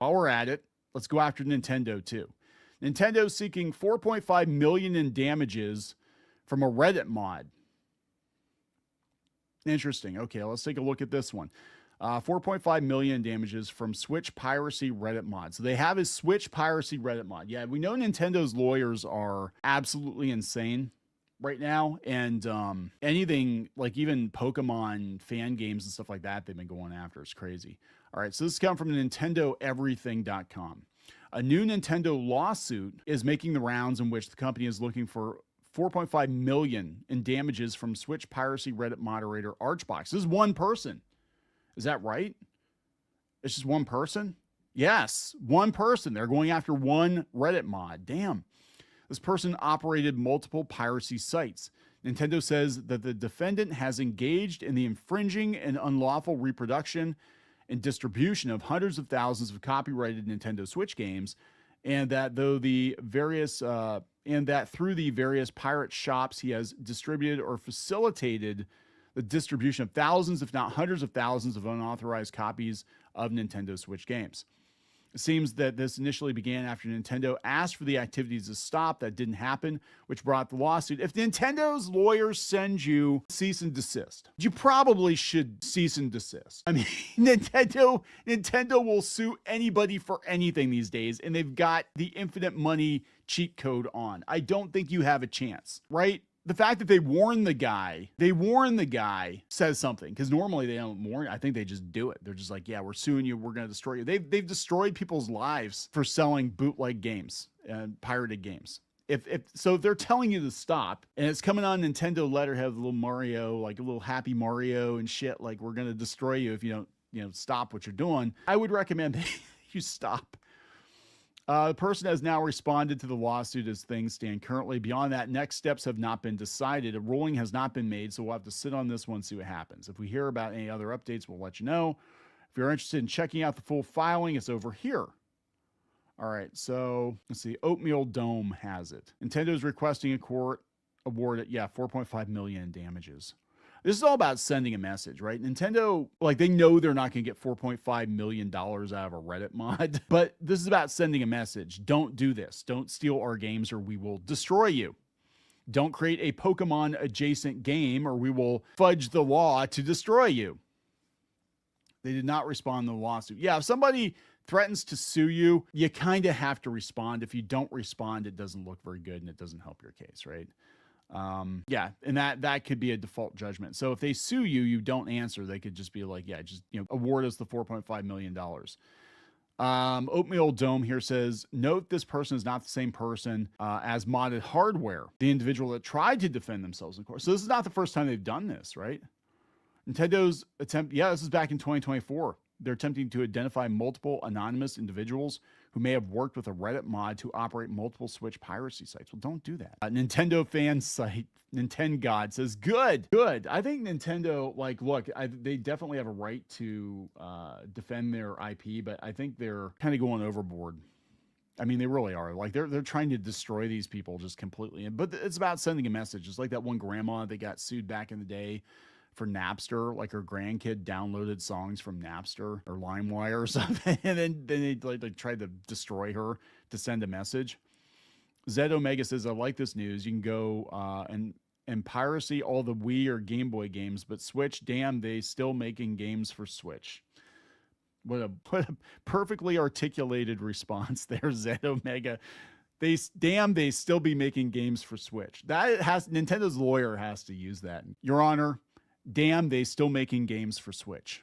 While we're at it, let's go after Nintendo too. Nintendo seeking $4.5 million in damages from a Reddit mod. Interesting. Okay, let's take a look at this one. 4.5 million damages from Switch piracy Reddit mod. So they have a Switch piracy Reddit mod. Yeah, we know Nintendo's lawyers are absolutely insane right now. And anything like even Pokemon fan games and stuff like that they've been going after. It's crazy. All right, so this comes from NintendoEverything.com. A new Nintendo lawsuit is making the rounds in which the company is looking for 4.5 million in damages from Switch piracy Reddit moderator Archbox. This is one person. Is that right? It's just one person? Yes, one person. They're going after one Reddit mod. Damn. This person operated multiple piracy sites. Nintendo says that the defendant has engaged in the infringing and unlawful reproduction and distribution of hundreds of thousands of copyrighted Nintendo Switch games, and that through the various pirate shops he has distributed or facilitated the distribution of thousands, if not hundreds of thousands, of unauthorized copies of Nintendo Switch games. It seems that this initially began after Nintendo asked for the activities to stop. That didn't happen, which brought the lawsuit. If Nintendo's lawyers send you cease and desist, you probably should cease and desist. I mean, Nintendo will sue anybody for anything these days, and they've got the infinite money cheat code on. I don't think you have a chance, right? The fact that they warn the guy says something, because normally they don't warn. I think they just do it. They're just like, yeah, we're suing you. We're going to destroy you. They've destroyed people's lives for selling bootleg games and pirated games. If they're telling you to stop, and it's coming on Nintendo letterhead, little Mario, like a little happy Mario and shit, like we're going to destroy you if you don't, stop what you're doing. I would recommend that you stop. The person has now responded to the lawsuit as things stand currently. Beyond that, next steps have not been decided. A ruling has not been made, so we'll have to sit on this one and see what happens. If we hear about any other updates, we'll let you know. If you're interested in checking out the full filing, it's over here. All right, so let's see. Oatmeal Dome has it. Nintendo's requesting a court award at, 4.5 million in damages. This is all about sending a message, right? Nintendo, like, they know they're not going to get $4.5 million out of a Reddit mod, but this is about sending a message. Don't do this. Don't steal our games or we will destroy you. Don't create a Pokemon adjacent game or we will fudge the law to destroy you. They did not respond to the lawsuit. Yeah, if somebody threatens to sue you, you kind of have to respond. If you don't respond, it doesn't look very good and it doesn't help your case, right? And that could be a default judgment. So if they sue you, you don't answer. They could just be like, award us the $4.5 million. Oatmeal Dome here says, note this person is not the same person as modded hardware, the individual that tried to defend themselves in court. So this is not the first time they've done this, right? Nintendo's attempt, this is back in 2024. They're attempting to identify multiple anonymous individuals who may have worked with a Reddit mod to operate multiple Switch piracy sites. Well, don't do that. Nintendo fan site, Nintengod, says, good. I think Nintendo, they definitely have a right to defend their IP, but I think they're kind of going overboard. I mean, they really are. Like, they're trying to destroy these people just completely. But it's about sending a message. It's like that one grandma that got sued back in the day for Napster, like her grandkid downloaded songs from Napster or LimeWire or something, and then they tried to destroy her to send a message. Zed Omega says, I like this news. You can go and piracy all the Wii or Game Boy games, but Switch, damn, they still making games for Switch. What a perfectly articulated response there, Zed Omega. They still be making games for Switch. Nintendo's lawyer has to use that. Your Honor, damn, they still making games for Switch.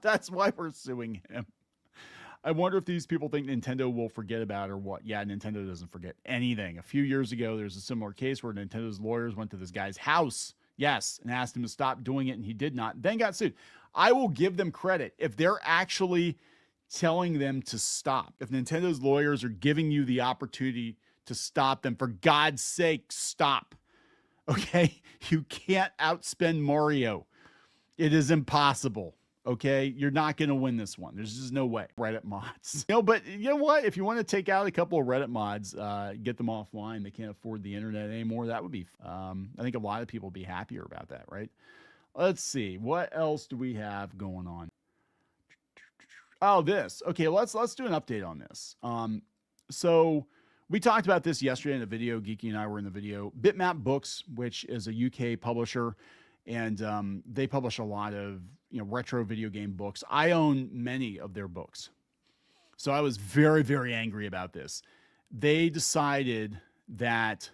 That's why we're suing him. I wonder if these people think Nintendo will forget about it or what. Yeah, Nintendo doesn't forget anything. A few years ago, there's a similar case where Nintendo's lawyers went to this guy's house, and asked him to stop doing it, and he did not, then got sued. I will give them credit if they're actually telling them to stop. If Nintendo's lawyers are giving you the opportunity to stop them, for God's sake, stop. Okay? You can't outspend Mario. It is impossible. Okay? You're not going to win this one. There's just no way. Reddit mods. But you know what? If you want to take out a couple of Reddit mods, get them offline. They can't afford the internet anymore. That would be, I think a lot of people would be happier about that, right? Let's see. What else do we have going on? Oh, this. Okay, let's do an update on this. So we talked about this yesterday in a video. Geeky and I were in the video. Bitmap Books, which is a UK publisher, and they publish a lot of retro video game books. I own many of their books, so I was very, very angry about this. They decided that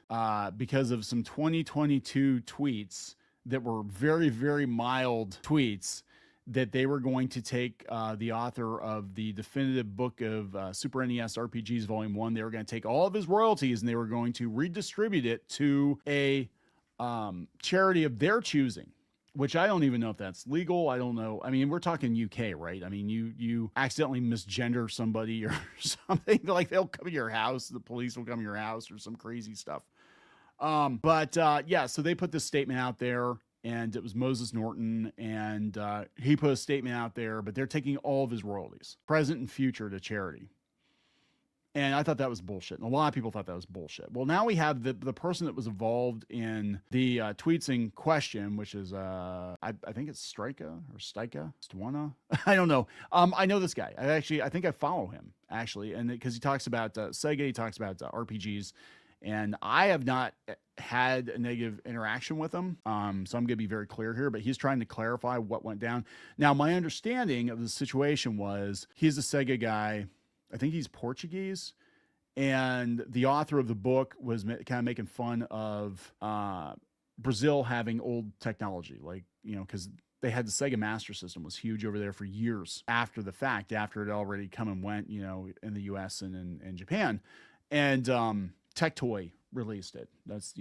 because of some 2022 tweets that were very, very mild tweets, that they were going to take the author of the definitive book of Super NES RPGs Volume 1, they were going to take all of his royalties and they were going to redistribute it to a charity of their choosing, which I don't even know if that's legal. I don't know. I mean, we're talking UK, right? I mean, you accidentally misgender somebody or something, like they'll come to your house, the police will come to your house or some crazy stuff. Yeah, so they put this statement out there, and it was Moses Norton, and he put a statement out there, but they're taking all of his royalties, present and future, to charity. And I thought that was bullshit. And a lot of people thought that was bullshit. Well, now we have the person that was involved in the tweets in question, which is, I think it's Strika or Stika, Stwana. I don't know. I know this guy. I think I follow him, actually. And because he talks about Sega, he talks about RPGs. And I have not had a negative interaction with him. So I'm going to be very clear here, but he's trying to clarify what went down. Now, my understanding of the situation was he's a Sega guy. I think he's Portuguese. And the author of the book was kind of making fun of Brazil having old technology, like, because they had the Sega Master System was huge over there for years after the fact, after it already come and went, in the US and in Japan. And Tectoy released it. That's,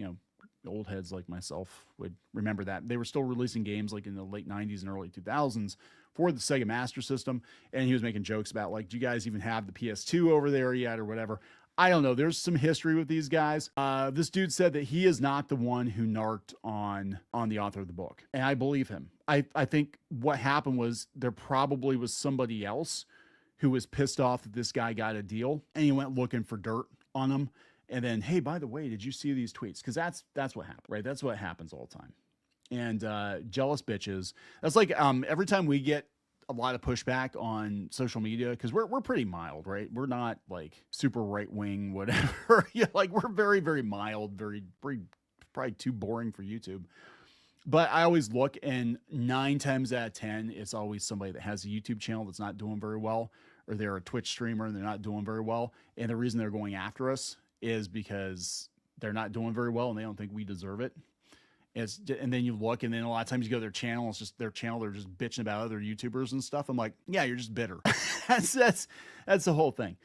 old heads like myself would remember that. They were still releasing games like in the late 90s and early 2000s for the Sega Master System. And he was making jokes about, like, do you guys even have the PS2 over there yet or whatever? I don't know. There's some history with these guys. This dude said that he is not the one who narked on the author of the book. And I believe him. I think what happened was there probably was somebody else who was pissed off that this guy got a deal, and he went looking for dirt on him. And then, hey, by the way, did you see these tweets? Because that's what happened, right? That's what happens all the time. And jealous bitches. That's like every time we get a lot of pushback on social media, because we're pretty mild, right? We're not like super right wing, whatever. Like we're very, very mild, very probably too boring for YouTube. But I always look, and 9 times out of 10, it's always somebody that has a YouTube channel that's not doing very well, or they're a Twitch streamer and they're not doing very well. And the reason they're going after us is because they're not doing very well and they don't think we deserve it. And then you look, and then a lot of times you go to their channel, it's just their channel, they're just bitching about other YouTubers and stuff. I'm like, yeah, you're just bitter. that's the whole thing.